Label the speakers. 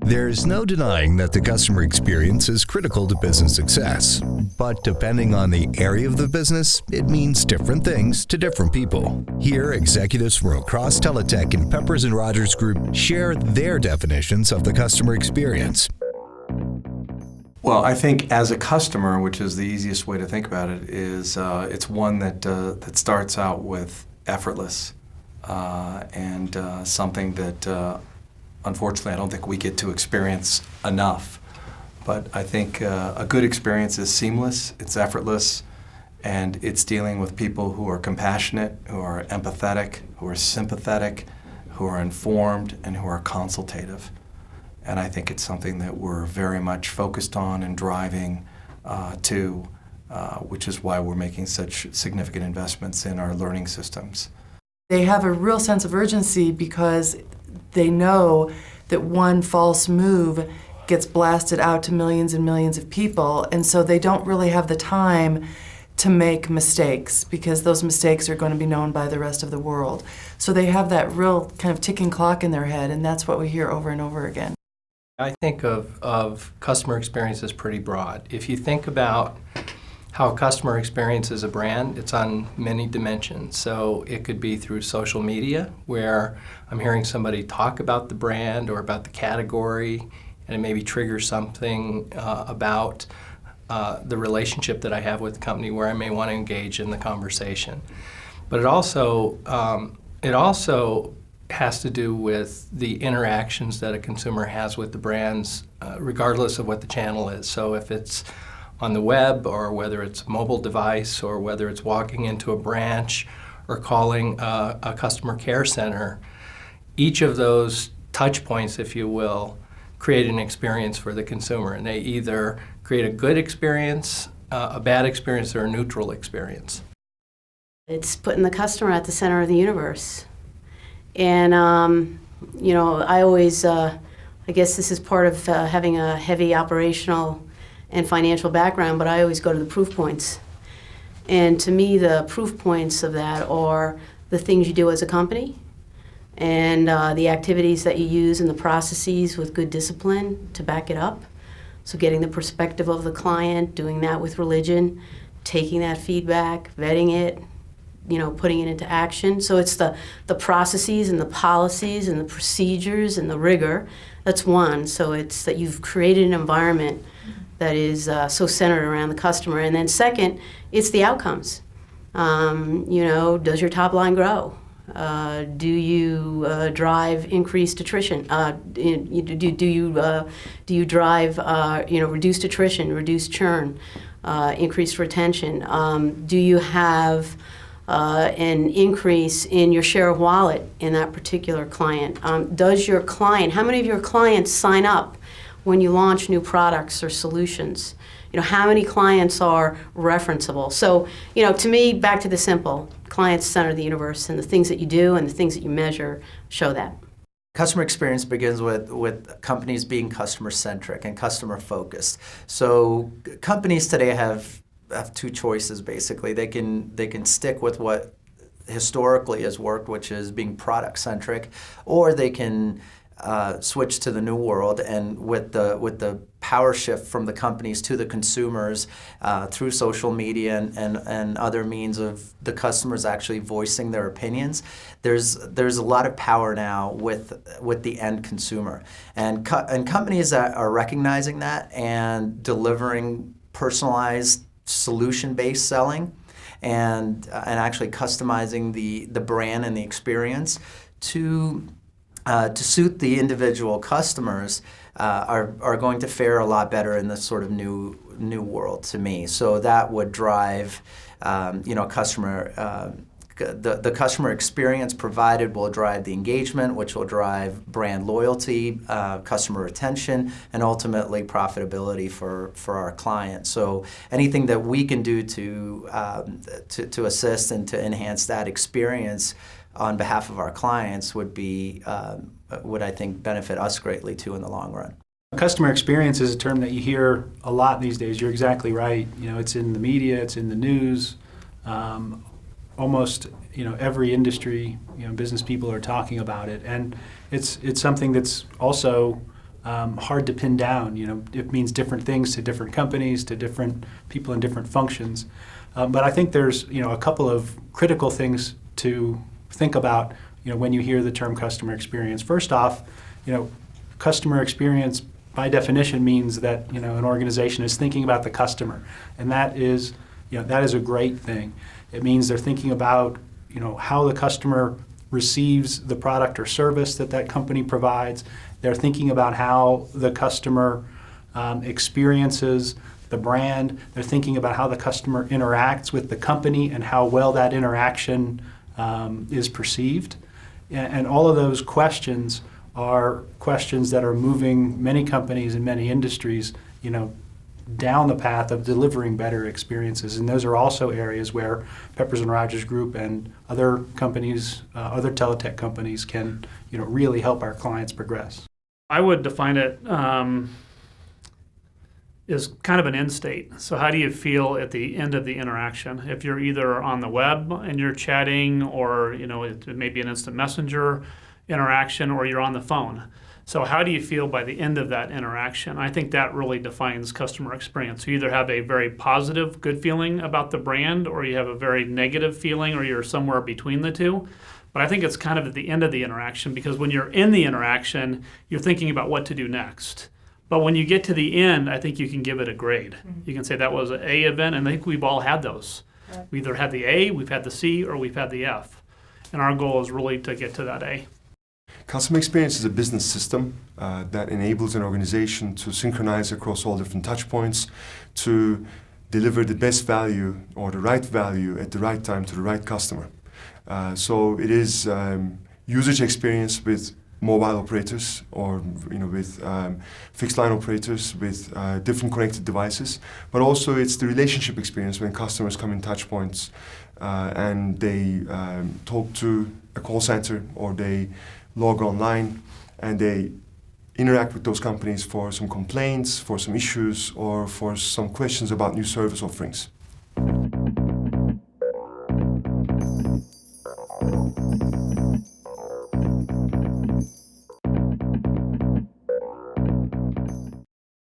Speaker 1: There's no denying that the customer experience is critical to business success, but depending on the area of the business, it means different things to different people. Here, executives from across Teletech and Peppers & Rogers Group share their definitions of the customer experience.
Speaker 2: Well, I think as a customer, which is the easiest way to think about it, is it's one that starts out with effortless and something that unfortunately, I don't think we get to experience enough. But I think a good experience is seamless, it's effortless, and it's dealing with people who are compassionate, who are empathetic, who are sympathetic, who are informed, and who are consultative. And I think it's something that we're very much focused on and driving to, which is why we're making such significant investments in our learning systems.
Speaker 3: They have a real sense of urgency because they know that one false move gets blasted out to millions and millions of people, and so they don't really have the time to make mistakes because those mistakes are going to be known by the rest of the world. So they have that real kind of ticking clock in their head, and that's what we hear over and over again.
Speaker 4: I think of customer experience as pretty broad. If you think about how a customer experiences a brand, it's on many dimensions. So it could be through social media, where I'm hearing somebody talk about the brand or about the category, and it maybe triggers something about the relationship that I have with the company where I may want to engage in the conversation. But it also has to do with the interactions that a consumer has with the brands, regardless of what the channel is. So if it's on the web, or whether it's a mobile device, or whether it's walking into a branch or calling a customer care center, each of those touch points, if you will, create an experience for the consumer. And they either create a good experience, a bad experience, or a neutral experience.
Speaker 5: It's putting the customer at the center of the universe. And, I always, I guess this is part of having a heavy operational and financial background, but I always go to the proof points. And to me, the proof points of that are the things you do as a company and the activities that you use and the processes with good discipline to back it up. So getting the perspective of the client, doing that with religion, taking that feedback, vetting it, putting it into action. So it's the processes and the policies and the procedures and the rigor. That's one. So it's that you've created an environment that is so centered around the customer. And then second, it's the outcomes. Does your top line grow? Do you drive increased attrition? Do you drive reduced attrition, reduced churn, increased retention? Do you have an increase in your share of wallet in that particular client? Does your client, how many of your clients sign up when you launch new products or solutions? How many clients are referenceable? So, to me, back to the simple, clients center the universe, and the things that you do and the things that you measure show that.
Speaker 6: Customer experience begins with companies being customer-centric and customer-focused. So companies today have two choices, basically. They can stick with what historically has worked, which is being product-centric, or they can switch to the new world, and with the power shift from the companies to the consumers through social media and other means of the customers actually voicing their opinions, there's a lot of power now with the end consumer, and companies that are recognizing that and delivering personalized solution-based selling and actually customizing the brand and the experience to suit the individual customers are going to fare a lot better in this sort of new world to me. So that would drive, customer. The customer experience provided will drive the engagement, which will drive brand loyalty, customer retention, and ultimately profitability for our clients. So anything that we can do to assist and to enhance that experience on behalf of our clients would I think benefit us greatly too in the long run.
Speaker 7: Customer experience is a term that you hear a lot these days. You're exactly right. It's in the media, it's in the news. Almost every industry, business people are talking about it, and it's something that's also hard to pin down. It means different things to different companies, to different people in different functions. But I think there's a couple of critical things to think about when you hear the term customer experience. First off, customer experience by definition means that an organization is thinking about the customer, and that is a great thing. It means they're thinking about how the customer receives the product or service that company provides. They're thinking about how the customer experiences the brand. They're thinking about how the customer interacts with the company and how well that interaction is perceived. And all of those questions are questions that are moving many companies and many industries, down the path of delivering better experiences. And those are also areas where Peppers & Rogers Group and other companies, other teletech companies can, really help our clients progress.
Speaker 8: I would define it as kind of an end state. So how do you feel at the end of the interaction? If you're either on the web and you're chatting, or it may be an instant messenger interaction, or you're on the phone. So how do you feel by the end of that interaction? I think that really defines customer experience. You either have a very positive, good feeling about the brand, or you have a very negative feeling, or you're somewhere between the two. But I think it's kind of at the end of the interaction, because when you're in the interaction, you're thinking about what to do next. But when you get to the end, I think you can give it a grade. Mm-hmm. You can say that was an A event, and I think we've all had those. Right. We either had the A, we've had the C, or we've had the F. And our goal is really to get to that A.
Speaker 9: Customer experience is a business system that enables an organization to synchronize across all different touch points, to deliver the best value or the right value at the right time to the right customer. So it is usage experience with mobile operators, or with fixed line operators, with different connected devices, but also it's the relationship experience when customers come in touch points and they talk to a call center, or they log online and they interact with those companies for some complaints, for some issues, or for some questions about new service offerings.